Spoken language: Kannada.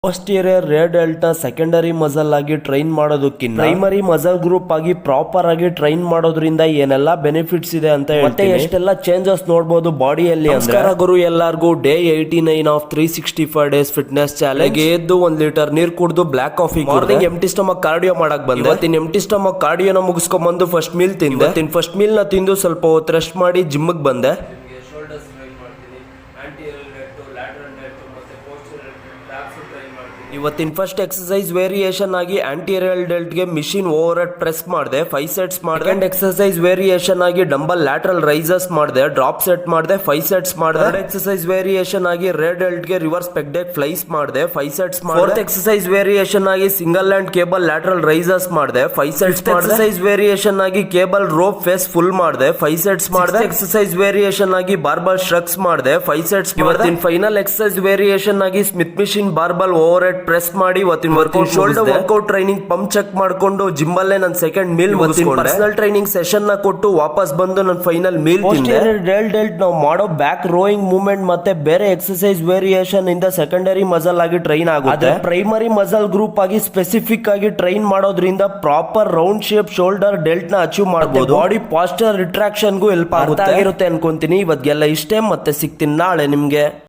ಪೋಸ್ಟೀರಿಯರ್ ರೇರ್ ಡೆಲ್ಟ್ ನ ಸೆಕೆಂಡರಿ ಮಸಲ್ ಆಗಿ ಟ್ರೈನ್ ಮಾಡೋದಕ್ಕಿಂತ ಪ್ರೈಮರಿ ಮಸಲ್ ಗ್ರೂಪ್ ಆಗಿ ಪ್ರಾಪರ್ ಆಗಿ ಟ್ರೈನ್ ಮಾಡೋದ್ರಿಂದ ಏನೆಲ್ಲ ಬೆನಿಫಿಟ್ಸ್ ಇದೆ ಅಂತ ಮತ್ತೆ ಎಷ್ಟೆಲ್ಲ ಚೇಂಜಸ್ ನೋಡಬಹುದು ಬಾಡಿಯಲ್ಲಿ. ನಮಸ್ಕಾರ ಗುರು ಎಲ್ಲಾರ್ಗೂ. Day 89 of 365 days fitness challenge. ಎದ್ದು 1 ಲೀಟರ್ ನೀರ್ ಕುಡಿದು black coffee morning empty stomach cardio ಮಾಡಕ್ ಬಂದೆ. ಇವತ್ತಿನ ಎಂಟಿ ಸ್ಟಮಕ್ ಕಾರ್ಡಿಯೋನ ಮುಗಿಸ್ಕೊಂಡ್ ಬಂದು ಫಸ್ಟ್ ಮೀಲ್ ತಿಂದೆ. ಇವತ್ತಿನ ಫಸ್ಟ್ ಮೀಲ್ ನ ತಿಂದು ಸ್ವಲ್ಪ ಹೊತ್ತು ರೆಸ್ಟ್ ಮಾಡಿ ಜಿಮ್ಗೆ ಬಂದೆ. ಇವತ್ತಿನ ಫಸ್ಟ್ ಎಕ್ಸರ್ಸೈಸ್ ವೇರಿಯೇಷನ್ ಆಗಿ ಆಂಟಿರಿಯಲ್ ಡೆಲ್ಟ್ ಗೆ ಮಿಷಿನ್ ಓವರ್ ಹೆಡ್ ಪ್ರೆಸ್ ಮಾಡಿದೆ, 5 ಸೆಟ್ಸ್ ಮಾಡಿದೆ. ಸೆಕೆಂಡ್ ಎಕ್ಸರ್ಸೈಸ್ ವೇರಿಯೇಷನ್ ಆಗಿ ಡಂಬಲ್ ಲ್ಯಾಟರಲ್ ರೈಸಸ್ ಮಾಡಿದೆ, ಡ್ರಾಪ್ ಸೆಟ್ ಮಾಡಿದೆ, 5 ಸೆಟ್ಸ್ ಮಾಡಿದೆ. ಥರ್ಡ್ ಎಕ್ಸರ್ಸೈಸ್ ವೇರಿಯೇಷನ್ ಆಗಿ ರೇರ್ ಡೆಲ್ಟ್ ಗೆ ರಿವರ್ಸ್ ಪೆಗ್ ಡೆಕ್ ಫ್ಲೈಸ್ ಮಾಡಿದೆ, 5 ಸೆಟ್ಸ್ ಮಾಡಿದೆ. ಫೋರ್ತ್ ಎಕ್ಸರ್ಸೈಸ್ ವೇರಿಯೇಷನ್ ಆಗಿ single hand cable lateral raises ಮಾಡಿದೆ, 5 ಸೆಟ್ಸ್ ಮಾಡಿದೆ. ಎಕ್ಸರ್ಸೈಸ್ ವೇರಿಯೇಷನ್ ಆಗಿ ಕೇಬಲ್ ರೋಪ್ ಫೇಸ್ ಫುಲ್ ಮಾಡಿದೆ, 5 ಸೆಟ್ಸ್ ಮಾಡಿದೆ. ಎಕ್ಸರ್ಸೈಸ್ ವೇರಿಯೇಷನ್ ಆಗಿ ಬಾರ್ಬಲ್ ಶ್ರಗ್ಸ್ ಮಾಡಿದೆ, 5 ಸೆಟ್ಸ್. ಇವತ್ತಿನ ಫೈನಲ್ ಎಕ್ಸರ್ಸೈಸ್ ವೇರಿಯೇಷನ್ ಆಗಿ Smith machine barbell overhead press ಮಾಡಿ shoulder workout training pump check ಮಾಡ್ಕೊಂಡು ಜಿಮ್ ಅಲ್ಲೇ ನನ್ನ second meal personal training session ನ ಕೊಟ್ಟು ವಾಪಸ್ ಬಂದು ನನ್ನ ಫೈನಲ್ ಮೀಲ್ ಡೆಲ್ಟ್ ನಾವು ಮಾಡೋ ಬ್ಯಾಕ್ ರೋಯಿಂಗ್ ಮೂವ್ಮೆಂಟ್ ಮತ್ತೆ ಬೇರೆ ಎಕ್ಸರ್ಸೈಸ್ ವೇರಿಯೇಷನ್ ಇಂದ ಸೆಕೆಂಡರಿ ಮಸಲ್ ಆಗಿ ಟ್ರೈನ್ ಆಗುತ್ತೆ. ಪ್ರೈಮರಿ ಮಸಲ್ ಗ್ರೂಪ್ ಆಗಿ ಸ್ಪೆಸಿಫಿಕ್ ಆಗಿ ಟ್ರೈನ್ ಮಾಡೋದ್ರಿಂದ proper round shape shoulder delt ನ ಅಚೀವ್ ಮಾಡಬಹುದು. ಬಾಡಿ ಪಾಸ್ಚರ್ ರಿಟ್ರಾಕ್ಷನ್ ಗೂ ಹೆಲ್ಪ್ ಆಗುತ್ತೆ ಅನ್ಕೊಂತೀನಿ. ಇವತ್ಗೆಲ್ಲ ಇಷ್ಟೇ, ಮತ್ತೆ ಸಿಗ್ತೀನಿ ನಾಳೆ ನಿಮ್ಗೆ.